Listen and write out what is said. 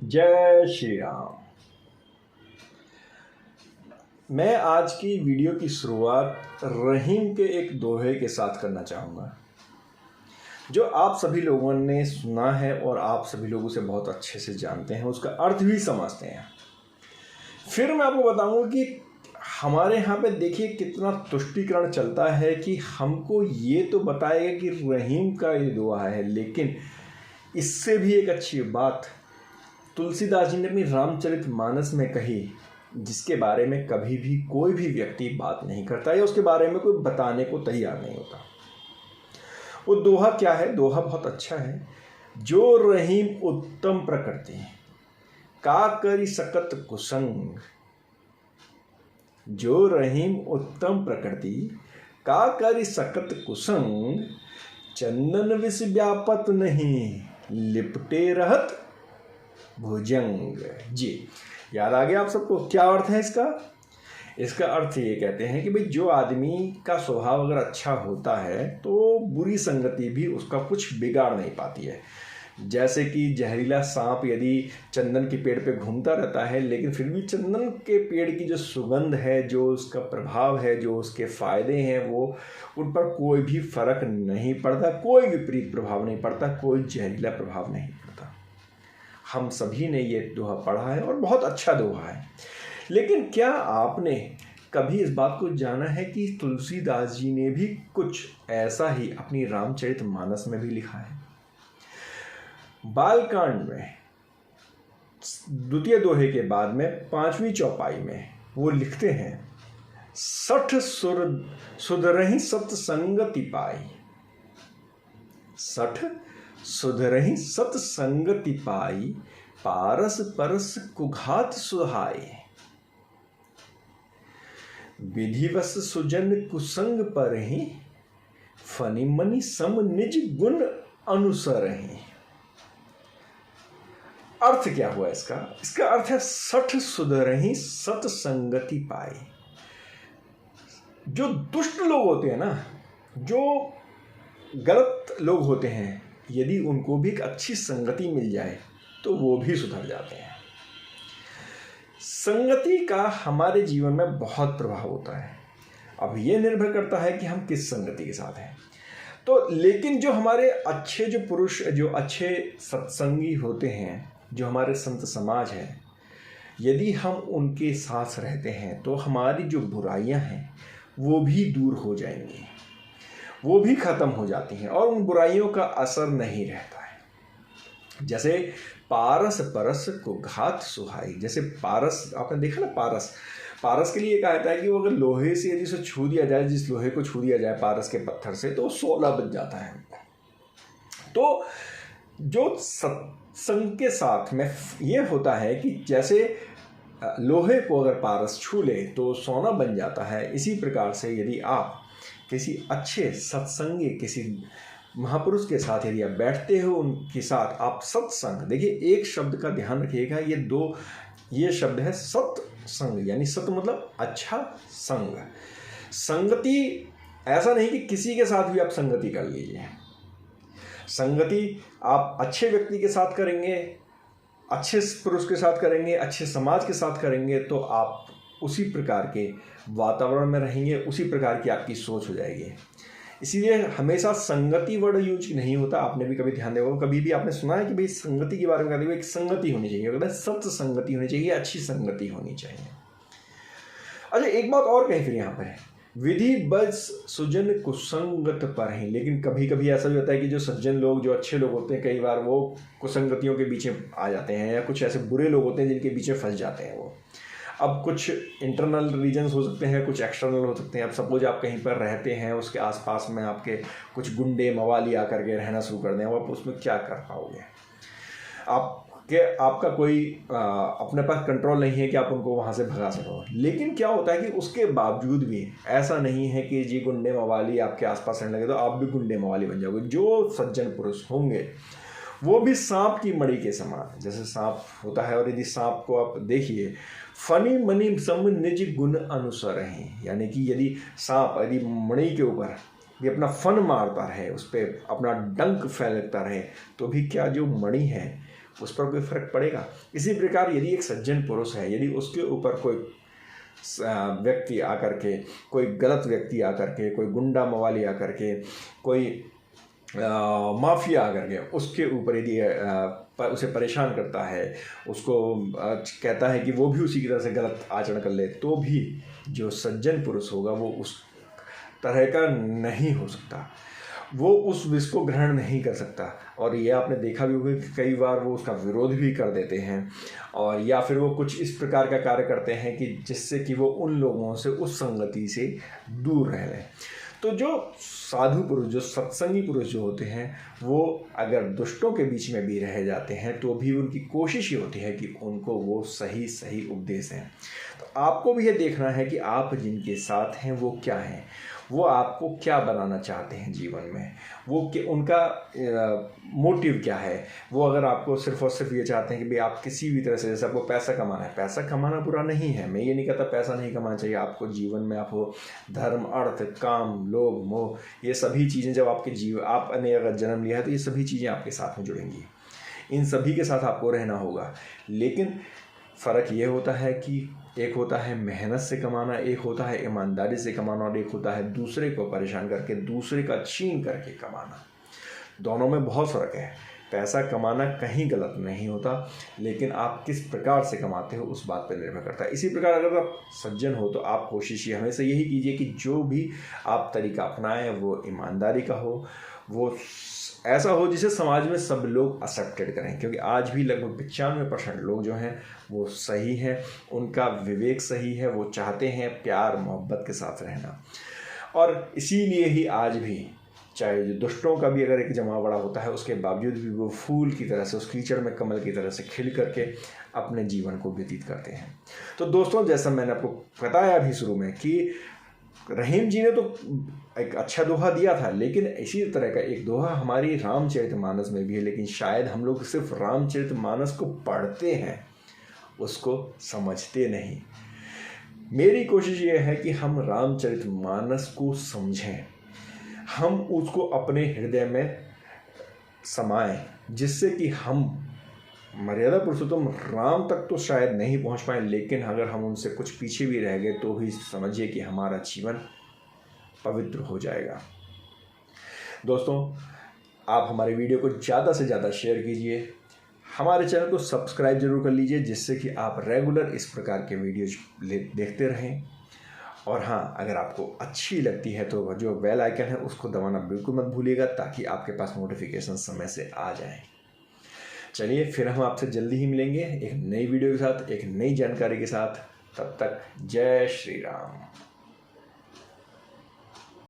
जय श्री राम। मैं आज की वीडियो की शुरुआत रहीम के एक दोहे के साथ करना चाहूँगा जो आप सभी लोगों ने सुना है और आप सभी लोग उसे बहुत अच्छे से जानते हैं, उसका अर्थ भी समझते हैं। फिर मैं आपको बताऊंगा कि हमारे यहाँ पे देखिए कितना तुष्टीकरण चलता है कि हमको ये तो बताएगा कि रहीम का ये दोहा है, लेकिन इससे भी एक अच्छी बात तुलसीदास जी ने अपनी रामचरितमानस में कही, जिसके बारे में कभी भी कोई भी व्यक्ति बात नहीं करता या उसके बारे में कोई बताने को तैयार नहीं होता। वो दोहा क्या है? दोहा बहुत अच्छा है। जो रहीम उत्तम प्रकृति का करी सकत कुसंग, जो रहीम उत्तम प्रकृति का करी सकत कुसंग, चंदन विष व्यापत नहीं लिपटे रहत भुजंग। जी, याद आ गया आप सबको? क्या अर्थ है इसका? इसका अर्थ ये कहते हैं कि भाई जो आदमी का स्वभाव अगर अच्छा होता है तो बुरी संगति भी उसका कुछ बिगाड़ नहीं पाती है। जैसे कि जहरीला सांप यदि चंदन के पेड़ पे घूमता रहता है, लेकिन फिर भी चंदन के पेड़ की जो सुगंध है, जो उसका प्रभाव है, जो उसके फायदे हैं, वो उन पर कोई भी फर्क नहीं पड़ता, कोई विपरीत प्रभाव नहीं पड़ता, कोई जहरीला प्रभाव नहीं पड़ता। हम सभी ने ये दोहा पढ़ा है और बहुत अच्छा दोहा है। लेकिन क्या आपने कभी इस बात को जाना है कि तुलसीदास जी ने भी कुछ ऐसा ही अपनी रामचरितमानस में भी लिखा है? बालकांड में द्वितीय दोहे के बाद में 5वीं चौपाई में वो लिखते हैं, सठ सुधरहि सत्संगति पाई, सठ सुधरहि सत्संगति पाई, पारस परस कुघात सुहाए, विधिवश सुजन कुसंग परहि, फनि मनि सम निज गुण अनुसरहि। अर्थ क्या हुआ इसका? इसका अर्थ है सठ सुधरहि सत्संगति पाई। जो दुष्ट लोग होते हैं ना, जो गलत लोग होते हैं, यदि उनको भी एक अच्छी संगति मिल जाए तो वो भी सुधर जाते हैं। संगति का हमारे जीवन में बहुत प्रभाव होता है। अब ये निर्भर करता है कि हम किस संगति के साथ हैं। तो लेकिन जो हमारे अच्छे जो पुरुष, जो अच्छे सत्संगी होते हैं, जो हमारे संत समाज है, यदि हम उनके साथ रहते हैं तो हमारी जो बुराइयां हैं वो भी दूर हो जाएंगी, वो भी खत्म हो जाती हैं और उन बुराइयों का असर नहीं रहता है। जैसे पारस परस को घात सुहाई, जैसे पारस, आपने देखा ना, पारस के लिए कहा जाता है कि वो अगर लोहे से यदि उसे छू दिया जाए, जिस लोहे को छू दिया जाए पारस के पत्थर से, तो वो 16 बन जाता है। तो जो सत्संग के साथ में ये होता है कि जैसे लोहे को अगर पारस छू ले तो सोना बन जाता है, इसी प्रकार से यदि आप किसी अच्छे सत्संगी, किसी महापुरुष के साथ यदि आप बैठते हो, उनके साथ आप सत्संग, देखिए एक शब्द का ध्यान रखिएगा, ये शब्द है सत्संग, यानी सत मतलब अच्छा संग। संगति ऐसा नहीं कि किसी के साथ भी आप संगति कर लीजिए। संगति आप अच्छे व्यक्ति के साथ करेंगे, अच्छे पुरुष के साथ करेंगे, अच्छे समाज के साथ करेंगे, तो आप उसी प्रकार के वातावरण में रहेंगे, उसी प्रकार की आपकी सोच हो जाएगी। इसीलिए हमेशा संगति वर्ड यूज नहीं होता। आपने भी कभी ध्यान देगा, कभी भी आपने सुना है कि भाई संगति के बारे में कहते हुए एक संगति होनी चाहिए, अगर सत्य संगति होनी चाहिए, अच्छी संगति होनी चाहिए। अच्छा, एक बात और कहीं फिर यहाँ पर है, विधि बस सुजन कुसंगत पर ही। लेकिन कभी कभी ऐसा भी होता है कि जो सज्जन लोग, जो अच्छे लोग होते हैं, कई बार वो कुसंगतियों के बीच में आ जाते हैं, या कुछ ऐसे बुरे लोग होते हैं जिनके बीच में फंस जाते हैं वो। अब कुछ इंटरनल रीजन्स हो सकते हैं, कुछ एक्सटर्नल हो सकते हैं। अब सपोज आप कहीं पर रहते हैं, उसके आसपास में आपके कुछ गुंडे मवाली आकर के रहना शुरू कर दें, आप उसमें क्या कर पाओगे? आपका कोई अपने पास कंट्रोल नहीं है कि आप उनको वहाँ से भगा सको। लेकिन क्या होता है कि उसके बावजूद भी ऐसा नहीं है कि जी गुंडे मवाली आपके आसपास रहने लगे तो आप भी गुंडे मवाली बन जाओगे। जो सज्जन पुरुष होंगे वो भी सांप की मणि के समान, जैसे सांप होता है, और यदि सांप को आप देखिए, फनी मणि सम निज गुण अनुसार है, यानी कि यदि सांप यदि मणि के ऊपर भी अपना फन मारता रहे, उस पर अपना डंक फैलता रहे, तो भी क्या जो मणि है उस पर कोई फर्क पड़ेगा। इसी प्रकार यदि एक सज्जन पुरुष है, यदि उसके ऊपर कोई व्यक्ति आकर के, कोई गलत व्यक्ति आकर के, कोई गुंडा मवाली आकर के, कोई माफिया आकर के उसके ऊपर यदि उसे परेशान करता है, उसको कहता है कि वो भी उसी की तरह से गलत आचरण कर ले, तो भी जो सज्जन पुरुष होगा वो उस तरह का नहीं हो सकता, वो उस विष को ग्रहण नहीं कर सकता। और ये आपने देखा भी होगा कि कई बार वो उसका विरोध भी कर देते हैं, और या फिर वो कुछ इस प्रकार का कार्य करते हैं कि जिससे कि वो उन लोगों से, उस संगति से दूर रह लें। तो जो साधु पुरुष, जो सत्संगी पुरुष जो होते हैं, वो अगर दुष्टों के बीच में भी रह जाते हैं तो भी उनकी कोशिश ये होती है कि उनको वो सही सही उपदेश हैं। तो आपको भी ये देखना है कि आप जिनके साथ हैं वो क्या हैं, वो आपको क्या बनाना चाहते हैं जीवन में, वो उनका मोटिव क्या है। वो अगर आपको सिर्फ और सिर्फ ये चाहते हैं कि भाई आप किसी भी तरह से, जैसे आपको पैसा कमाना है, पैसा कमाना बुरा नहीं है, मैं ये नहीं कहता पैसा नहीं कमाना चाहिए। आपको जीवन में आपको धर्म, अर्थ, काम, लोभ, मोह, ये सभी चीज़ें जब आपके आपने अगर जन्म लिया है तो ये सभी चीज़ें आपके साथ में जुड़ेंगी, इन सभी के साथ आपको रहना होगा। लेकिन फ़र्क ये होता है कि एक होता है मेहनत से कमाना, एक होता है ईमानदारी से कमाना, और एक होता है दूसरे को परेशान करके, दूसरे का छीन करके कमाना। दोनों में बहुत फ़र्क है। पैसा कमाना कहीं गलत नहीं होता, लेकिन आप किस प्रकार से कमाते हो उस बात पर निर्भर करता है। इसी प्रकार अगर आप सज्जन हो तो आप कोशिश हमेशा यही कीजिए कि जो भी आप तरीका अपनाएं वो ईमानदारी का हो, वो ऐसा हो जिसे समाज में सब लोग एक्सेप्टेड करें। क्योंकि आज भी लगभग 95% लोग जो हैं वो सही हैं, उनका विवेक सही है, वो चाहते हैं प्यार मोहब्बत के साथ रहना। और इसीलिए ही आज भी चाहे जो दुष्टों का भी अगर एक जमावड़ा होता है, उसके बावजूद भी वो फूल की तरह से, उस कीचड़ में कमल की तरह से खिल करके अपने जीवन को व्यतीत करते हैं। तो दोस्तों, जैसा मैंने आपको बताया अभी शुरू में कि रहीम जी ने तो एक अच्छा दोहा दिया था, लेकिन इसी तरह का एक दोहा हमारी रामचरितमानस में भी है। लेकिन शायद हम लोग सिर्फ रामचरितमानस को पढ़ते हैं, उसको समझते नहीं। मेरी कोशिश ये है कि हम रामचरितमानस को समझें, हम उसको अपने हृदय में समाएं, जिससे कि हम मर्यादा पुरुषोत्तम राम तक तो शायद नहीं पहुंच पाए, लेकिन अगर हम उनसे कुछ पीछे भी रह गए तो भी समझिए कि हमारा जीवन पवित्र हो जाएगा। दोस्तों, आप हमारे वीडियो को ज़्यादा से ज़्यादा शेयर कीजिए, हमारे चैनल को सब्सक्राइब जरूर कर लीजिए, जिससे कि आप रेगुलर इस प्रकार के वीडियोज देखते रहें। और हाँ, अगर आपको अच्छी लगती है तो जो बेल आइकन है उसको दबाना बिल्कुल मत भूलिएगा, ताकि आपके पास नोटिफिकेशन समय से आ जाए। चलिए, फिर हम आपसे जल्दी ही मिलेंगे एक नई वीडियो के साथ, एक नई जानकारी के साथ। तब तक जय श्री राम।